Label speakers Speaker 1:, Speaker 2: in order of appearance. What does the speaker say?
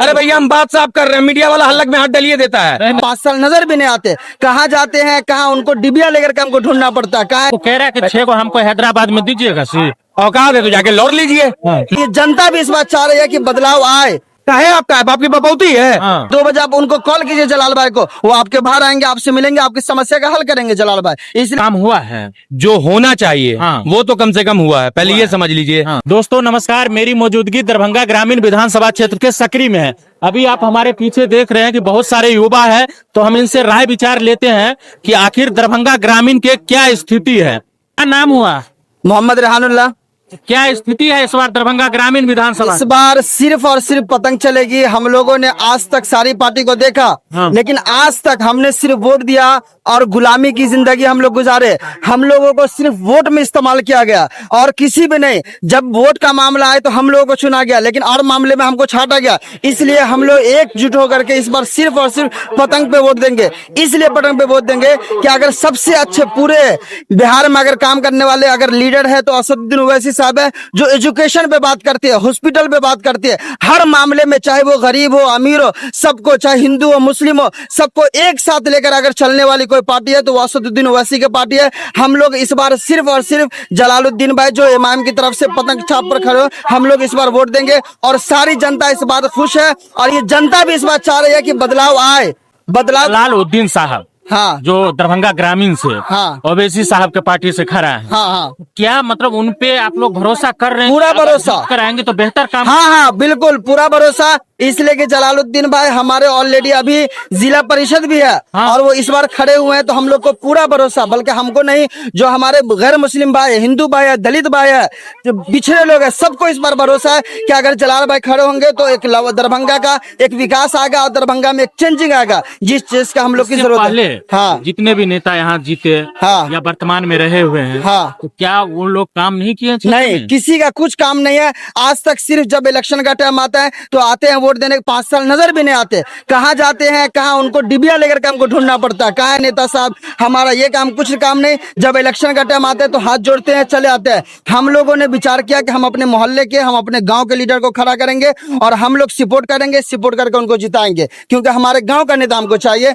Speaker 1: अरे भैया हम बात साफ कर रहे हैं, मीडिया वाला हल्लक में हाथ डलिए देता है।
Speaker 2: 5 साल नजर भी नहीं आते, कहाँ जाते हैं, कहाँ उनको डिबिया लेकर के हमको ढूंढना पड़ता है। कहाँ
Speaker 3: वो कह रहा है कि 6 को हमको हैदराबाद में दीजिएगा सी।
Speaker 1: औकात है तो जाके लौट लीजिए।
Speaker 2: ये जनता भी इस बात चाह रही है कि बदलाव आए।
Speaker 1: है आपका आपकी बपौती है।
Speaker 3: हाँ।
Speaker 2: 2 बजे आप उनको कॉल कीजिए जलाल भाई को, वो आपके बाहर आएंगे, आपसे मिलेंगे, आपकी समस्या का हल करेंगे जलाल भाई। इसलिए
Speaker 3: काम हुआ है।
Speaker 1: जो होना चाहिए
Speaker 3: हाँ।
Speaker 1: वो तो कम से कम हुआ है, पहले ये समझ लीजिए।
Speaker 3: हाँ। दोस्तों नमस्कार, मेरी मौजूदगी दरभंगा ग्रामीण विधानसभा क्षेत्र के सकरी में है। अभी आप हमारे पीछे देख रहे हैं कि बहुत सारे युवा है, तो हम इनसे राय विचार लेते हैं कि आखिर दरभंगा ग्रामीण के क्या स्थिति है। क्या नाम हुआ?
Speaker 2: मोहम्मद रेहानुल्लाह।
Speaker 3: क्या स्थिति है इस बार दरभंगा ग्रामीण विधानसभा?
Speaker 2: इस बार सिर्फ और सिर्फ पतंग चलेगी। हम लोगों ने आज तक सारी पार्टी को देखा,
Speaker 3: हाँ।
Speaker 2: लेकिन आज तक हमने सिर्फ वोट दिया और गुलामी की जिंदगी हम लोग गुजारे। हम लोगों को सिर्फ वोट में इस्तेमाल किया गया और किसी भी नहीं। जब वोट का मामला आए तो हम लोगों को चुना गया, लेकिन और मामले में हमको छाटा गया। इसलिए हम लोग एकजुट होकर के इस बार सिर्फ और सिर्फ पतंग पे वोट देंगे। इसलिए पतंग पे वोट देंगे कि अगर सबसे अच्छे पूरे बिहार में अगर काम करने वाले अगर लीडर है तो असदुद्दीन ओवैसी साहब है, जो एजुकेशन पे बात करते हैं, हॉस्पिटल पे बात करते हैं, हर मामले में, चाहे वो गरीब हो अमीर हो, सबको, चाहे हिंदू हो मुस्लिम हो, सबको एक साथ लेकर अगर चलने वाली कोई पार्टी है तो वो असदुद्दीन ओवैसी की पार्टी है। हम लोग इस बार सिर्फ और सिर्फ जलालुद्दीन भाई जो इमाम की तरफ से पतंग छाप पर खड़े हो, हम लोग इस बार वोट देंगे और सारी जनता इस बात खुश है। और ये जनता भी इस बात चाह रही है कि बदलाव आए। बदलाव
Speaker 3: जलालुद्दीन साहब,
Speaker 2: हाँ
Speaker 3: जो दरभंगा ग्रामीण से
Speaker 2: हाँ
Speaker 3: ओवैसी साहब के पार्टी से खड़ा है,
Speaker 2: हाँ हाँ
Speaker 3: क्या मतलब उन पे आप लोग भरोसा कर रहे हैं?
Speaker 2: पूरा
Speaker 3: अगर
Speaker 2: भरोसा
Speaker 3: जीत कर आएंगे तो बेहतर काम।
Speaker 2: हाँ हाँ बिल्कुल पूरा भरोसा। इसलिए कि जलालुद्दीन भाई हमारे ऑलरेडी अभी जिला परिषद भी है,
Speaker 3: हाँ।
Speaker 2: और वो इस बार खड़े हुए हैं, तो हम लोग को पूरा भरोसा, बल्कि हमको नहीं, जो हमारे गैर मुस्लिम भाई है, हिंदू भाई है, दलित भाई है, जो पिछड़े लोग हैं, सबको इस बार भरोसा है कि अगर जलाल भाई खड़े होंगे तो एक दरभंगा का एक विकास आएगा और दरभंगा में एक चेंजिंग आएगा, जिस चीज का हम लोग की
Speaker 3: इससे
Speaker 2: जरूरत
Speaker 3: पहले
Speaker 2: है। हाँ
Speaker 3: जितने भी नेता यहाँ जीते
Speaker 2: हाँ।
Speaker 3: या वर्तमान में रहे हुए हैं,
Speaker 2: हाँ।
Speaker 3: तो क्या वो लोग काम नहीं किए क्षेत्र
Speaker 2: नहीं,
Speaker 3: में?
Speaker 2: किसी का कुछ काम नहीं है आज तक। सिर्फ जब इलेक्शन का टाइम आता है तो आते हैं वोट देने, 5 साल नजर भी नहीं आते। कहाँ जाते हैं, कहाँ उनको डिबिया लेकर के हमको ढूंढना पड़ता है। कहाँ है नेता साहब, हमारा ये काम, कुछ काम नहीं। जब इलेक्शन का टाइम आता है तो हाथ जोड़ते हैं, चले आते हैं। हम लोगों ने विचार किया कि हम अपने मोहल्ले के, हम अपने गांव के लीडर को खड़ा करेंगे और हम लोग सपोर्ट करेंगे, सपोर्ट करके उनको जिताएंगे, क्योंकि हमारे गांव का नेता हमको चाहिए।